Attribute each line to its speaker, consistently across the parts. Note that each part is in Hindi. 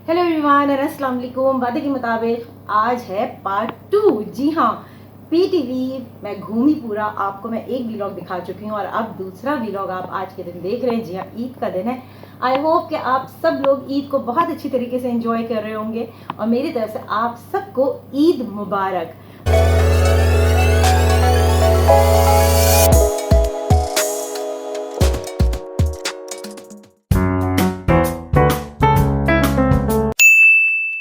Speaker 1: हेलो एवरीवन, अस्सलाम वालेकुम। वादे के मुताबिक आज है पार्ट 2। जी हाँ, पीटीवी मैं घूमी पूरा। आपको मैं एक व्लॉग दिखा चुकी हूँ और अब दूसरा व्लॉग आप आज के दिन देख रहे हैं। जी हाँ, ईद का दिन है। आई होप कि आप सब लोग ईद को बहुत अच्छी तरीके से एंजॉय कर रहे होंगे और मेरी तरफ से आप सबको ईद मुबारक।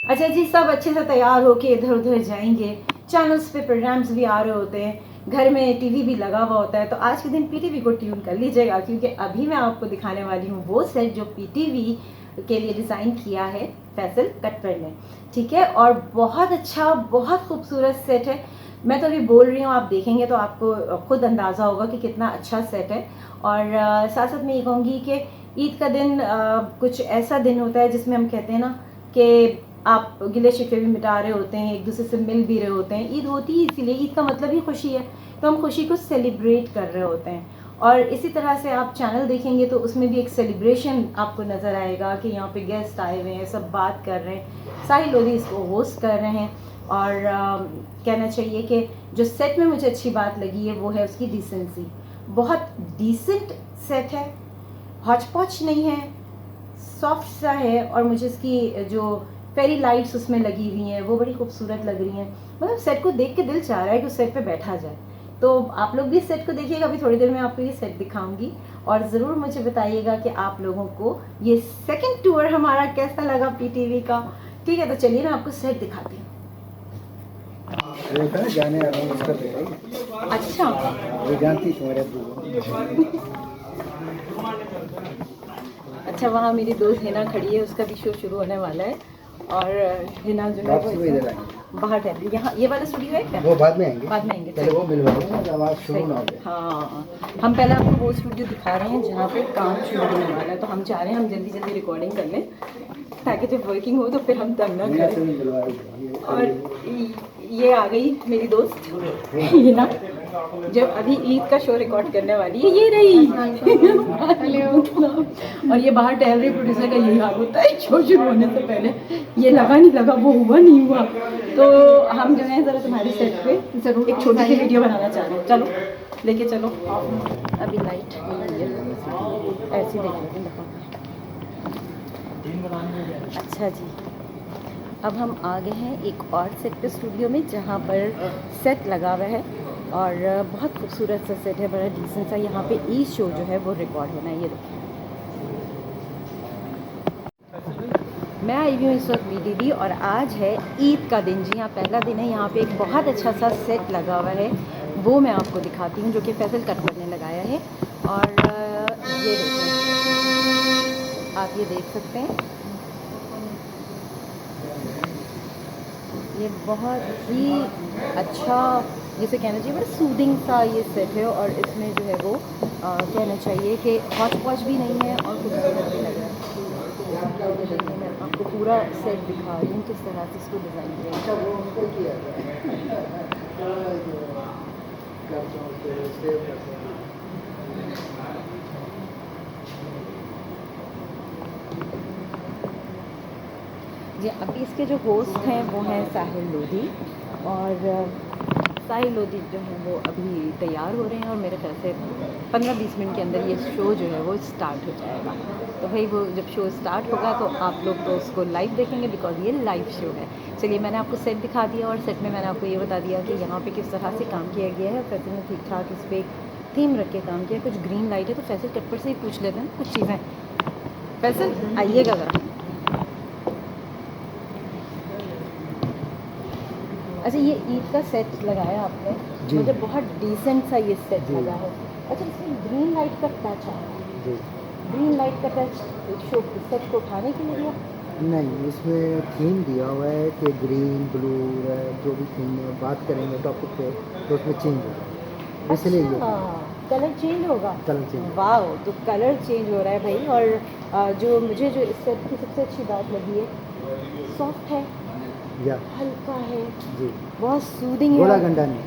Speaker 1: अच्छा जी, सब अच्छे से तैयार होके इधर उधर जाएंगे। चैनल्स पे प्रोग्राम्स भी आ रहे होते हैं, घर में टीवी भी लगा हुआ होता है, तो आज के दिन पीटीवी को ट्यून कर लीजिएगा, क्योंकि अभी मैं आपको दिखाने वाली हूँ वो सेट जो पीटीवी के लिए डिज़ाइन किया है फैसल कटपर ने। ठीक है, और बहुत अच्छा, बहुत खूबसूरत सेट है। मैं तो अभी बोल रही हूँ, आप देखेंगे तो आपको खुद अंदाज़ा होगा कि कितना अच्छा सेट है। और साथ साथ मैं ये कहूँगी कि ईद का दिन कुछ ऐसा दिन होता है जिसमें हम कहते हैं ना कि आप गिले शिकवे भी मिटा रहे होते हैं, एक दूसरे से मिल भी रहे होते हैं। ईद होती है इसीलिए, ईद का मतलब ही खुशी है, तो हम खुशी को सेलिब्रेट कर रहे होते हैं। और इसी तरह से आप चैनल देखेंगे तो उसमें भी एक सेलिब्रेशन आपको नज़र आएगा कि यहाँ पे गेस्ट आए हुए हैं, सब बात कर रहे हैं, साहिल लोधी इसको होस्ट कर रहे हैं। और कहना चाहिए कि जो सेट में मुझे अच्छी बात लगी है वो है उसकी डिसेंसी। बहुत डिसेंट सेट है, हॉच पॉच नहीं है, सॉफ्ट सा है। और मुझे इसकी जो फेरी लाइट्स उसमें लगी हुई हैं वो बड़ी खूबसूरत लग रही हैं। मतलब सेट को देख के दिल चाह रहा है कि उस सेट पे बैठा जाए। तो आप लोग भी सेट को देखिएगा, अभी थोड़ी देर में आपको ये सेट दिखाऊंगी और ज़रूर मुझे बताइएगा कि आप लोगों को ये सेकंड टूर हमारा कैसा लगा पीटीवी का। ठीक है, तो चलिए मैं आपको सेट दिखाती हूँ।
Speaker 2: जाने आ रहा हूँ उसका।
Speaker 1: अच्छा,
Speaker 2: वो जानती तुम्हारे
Speaker 1: अच्छा, वहाँ मेरी दोस्त हिना खड़ी है, उसका भी शो शुरू होने वाला है। और हिना जो है वो बाहर ठहर रही है। यहाँ ये वाला स्टूडियो है क्या?
Speaker 2: वो बाद में आएंगे,
Speaker 1: बाद में आएंगे।
Speaker 2: पहले वो मिलवाऊंगा जब आप शुरू ना हो जाए।
Speaker 1: हाँ, हम पहले आपको वो स्टूडियो दिखा रहे हैं जहाँ पे काम शुरू होने वाला है, तो हम चाह रहे हैं हम जल्दी जल्दी रिकॉर्डिंग कर लें ताकि जब वर्किंग हो तो फिर हम तंग ना करें। और ये आ गई मेरी दोस्त हिना, जब अभी ईद का शो रिकॉर्ड करने वाली है। ये रही और ये बाहर टहल रही। प्रोड्यूसर का यही हाल होता है शो शुरू होने से पहले, ये लगा नहीं लगा, वो हुआ नहीं हुआ। तो हम जो है ज़रा तुम्हारे सेट पे ज़रूर एक छोटी सी वीडियो बनाना चाह रहे हैं। चलो लेके चलो। अभी लाइट ऐसी देखिए। अच्छा जी, अब हम आ गए हैं एक और सेक्टर स्टूडियो में जहाँ पर सेट लगा हुआ है और बहुत खूबसूरत सा सेट है, बड़ा डिसेंट सा। यहाँ पे ईद शो जो है वो रिकॉर्ड होना है। ये देखिए, मैं आई हुई हूँ इस वक्त पीटीवी और आज है ईद का दिन। जी हाँ, पहला दिन है। यहाँ पे एक बहुत अच्छा सा सेट लगा हुआ है, वो मैं आपको दिखाती हूँ, जो कि फैसल कटपर ने लगाया है। और ये देखिए, आप ये देख सकते हैं, ये बहुत ही अच्छा, जिसे कहना चाहिए बड़ा सूदिंग सा ये सेट है। और इसमें जो है वो कहना चाहिए कि हॉच पॉच भी नहीं है और खूबसूरत भी लग रहा है। मैं आपको पूरा सेट दिखा रही हूँ किस तरह से इसको डिज़ाइन किया जी। अभी इसके जो होस्ट हैं वो हैं साहिल लोधी, और साहिल लोधी जो है वो अभी तैयार हो रहे हैं और मेरे ख्याल से 15-20 मिनट के अंदर ये शो जो है वो स्टार्ट हो जाएगा। तो भाई वो जब शो स्टार्ट होगा तो आप लोग तो उसको लाइव देखेंगे, बिकॉज ये लाइव शो है। चलिए, मैंने आपको सेट दिखा दिया और सेट में मैंने आपको ये बता दिया कि यहाँ पे किस तरह से काम किया गया है। फैसल ने ठीक ठाक इस पर थीम रख के काम किया। कुछ ग्रीन लाइट है तो फैसल कटपर से ही पूछ लेते हैं कुछ चीज़ें। फैसल आइएगा ज़रा। अच्छा, ये ईद का सेट लगाया आपने, मुझे बहुत डिसेंट सा ये सेट लगा है। अच्छा, इसमें ग्रीन लाइट का टच है। ग्रीन लाइट का टच शो सेट को उठाने के लिए दिया?
Speaker 2: नहीं, इसमें थीम दिया हुआ है कि ग्रीन ब्लू जो भी थीम में बात करेंगे टॉपिक पे तो उसमें चेंज होगा, इसलिए ये
Speaker 1: कलर चेंज होगा।
Speaker 2: Colour change.
Speaker 1: वाह, तो कलर चेंज हो रहा है भाई। और जो मुझे जो इस सेट की सबसे अच्छी बात लगी है, सॉफ्ट है, हल्का है
Speaker 2: जी,
Speaker 1: बहुत सूदिंग है।
Speaker 2: गोला गंडा नहीं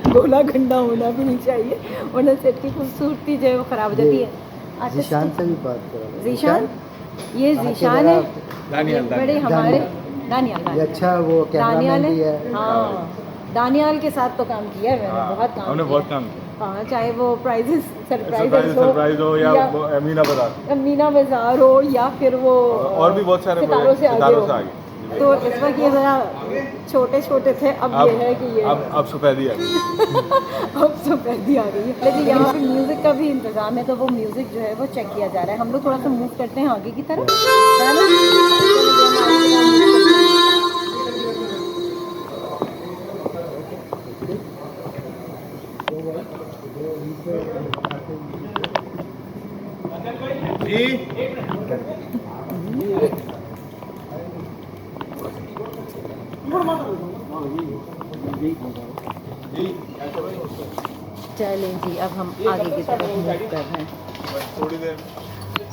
Speaker 1: गोला गंडा होना भी नहीं चाहिए, वरना सेट की खूबसूरती जो है वो ख़राब हो जाती है।
Speaker 2: जीशान से भी बात करो।
Speaker 1: जीशान, ये
Speaker 2: आके
Speaker 1: जीशान
Speaker 2: जरा
Speaker 1: है,
Speaker 3: दानियाल,
Speaker 1: ये बड़े हमारे दानियाल
Speaker 2: ये अच्छा वो
Speaker 1: दानियाल
Speaker 2: कैमरामैन भी
Speaker 1: है।
Speaker 2: है।
Speaker 1: हाँ, दानियाल के साथ तो काम किया है मैंने, बहुत काम
Speaker 3: हमने
Speaker 1: किया
Speaker 3: बहुत
Speaker 1: है।
Speaker 3: काम किया।
Speaker 1: हाँ, चाहे वो प्राइजेस
Speaker 3: सरप्राइज हो या वो अमीना बाजार
Speaker 1: मीना बाजार हो या फिर वो
Speaker 3: और भी बहुत सारे
Speaker 1: सितारों से आगे हो।
Speaker 3: आगे।
Speaker 1: तो इस वक्त ये ज़रा छोटे छोटे थे, अब ये है कि ये
Speaker 3: अब सफेदी आ गई।
Speaker 1: अब सफेदी आ गई है। लेकिन यहाँ पे म्यूज़िक का भी इंतज़ाम है, तो वो म्यूज़िक जो है वो चेक किया जा रहा है। हम लोग थोड़ा सा मूव करते हैं आगे की तरफ, है ना? चलिए, हम आगे की तरफ move करते हैं। चलें जी, अब हम आगे की तरफ मूव कर रहे हैं।
Speaker 3: थोड़ी देर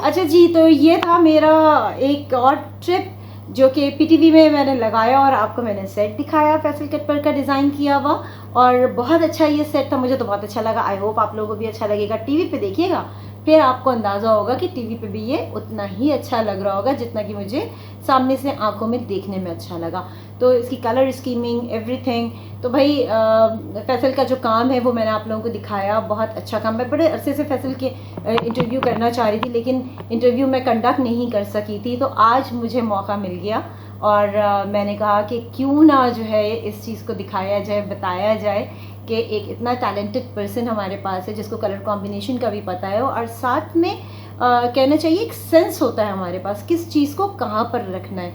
Speaker 1: अच्छा जी, तो ये था मेरा एक और ट्रिप जो कि पीटीवी में मैंने लगाया और आपको मैंने सेट दिखाया फैसल कटपर का डिज़ाइन किया हुआ, और बहुत अच्छा ये सेट था, मुझे तो बहुत अच्छा लगा। आई होप आप लोगों को भी अच्छा लगेगा। टीवी पे देखिएगा, फिर आपको अंदाज़ा होगा कि टीवी पे भी ये उतना ही अच्छा लग रहा होगा जितना कि मुझे सामने से आंखों में देखने में अच्छा लगा। तो इसकी कलर स्कीमिंग एवरीथिंग, तो भाई फैसल का जो काम है वो मैंने आप लोगों को दिखाया, बहुत अच्छा काम। मैं बड़े अरसे से फैसल के इंटरव्यू करना चाह रही थी, लेकिन इंटरव्यू मैं कंडक्ट नहीं कर सकी थी, तो आज मुझे मौका मिल गया और मैंने कहा कि क्यों ना जो है इस चीज़ को दिखाया जाए, बताया जाए कि एक इतना टैलेंटेड पर्सन हमारे पास है जिसको कलर कॉम्बिनेशन का भी पता है, और साथ में कहना चाहिए एक सेंस होता है हमारे पास किस चीज़ को कहाँ पर रखना है।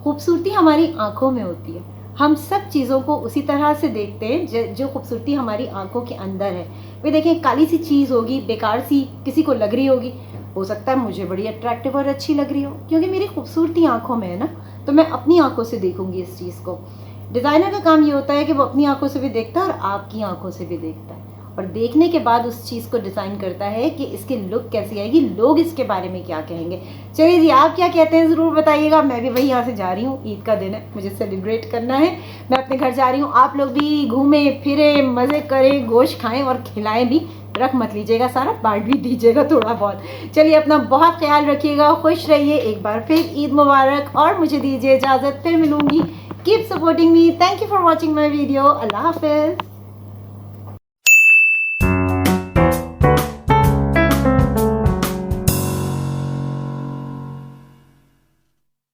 Speaker 1: खूबसूरती हमारी आँखों में होती है, हम सब चीज़ों को उसी तरह से देखते हैं जो खूबसूरती हमारी आंखों के अंदर है। वे देखें, काली सी चीज़ होगी, बेकार सी किसी को लग रही होगी, हो सकता है मुझे बड़ी अट्रैक्टिव और अच्छी लग रही हो, क्योंकि मेरी खूबसूरती आंखों में है ना, तो मैं अपनी आंखों से देखूंगी इस चीज़ को। डिज़ाइनर का काम ये होता है कि वो अपनी आंखों से भी देखता है और आपकी आंखों से भी देखता है, और देखने के बाद उस चीज़ को डिज़ाइन करता है कि इसकी लुक कैसी आएगी, लोग इसके बारे में क्या कहेंगे। चलिए जी, आप क्या कहते हैं ज़रूर बताइएगा। मैं भी वही यहाँ से जा रही हूँ, ईद का दिन है, मुझे सेलिब्रेट करना है, मैं अपने घर जा रही हूँ। आप लोग भी घूमें फिरें, मज़े करें, गोश्त खाएं और खिलाएं भी, रख मत लीजिएगा, सारा बांट भी दीजिएगा थोड़ा बहुत। चलिए, अपना बहुत ख्याल रखिएगा, खुश रहिए, एक बार फिर ईद मुबारक, और मुझे दीजिए इजाज़त, फिर मिलूँगी। Keep supporting me, thank you for watching my video, अल्लाह हाफिज़।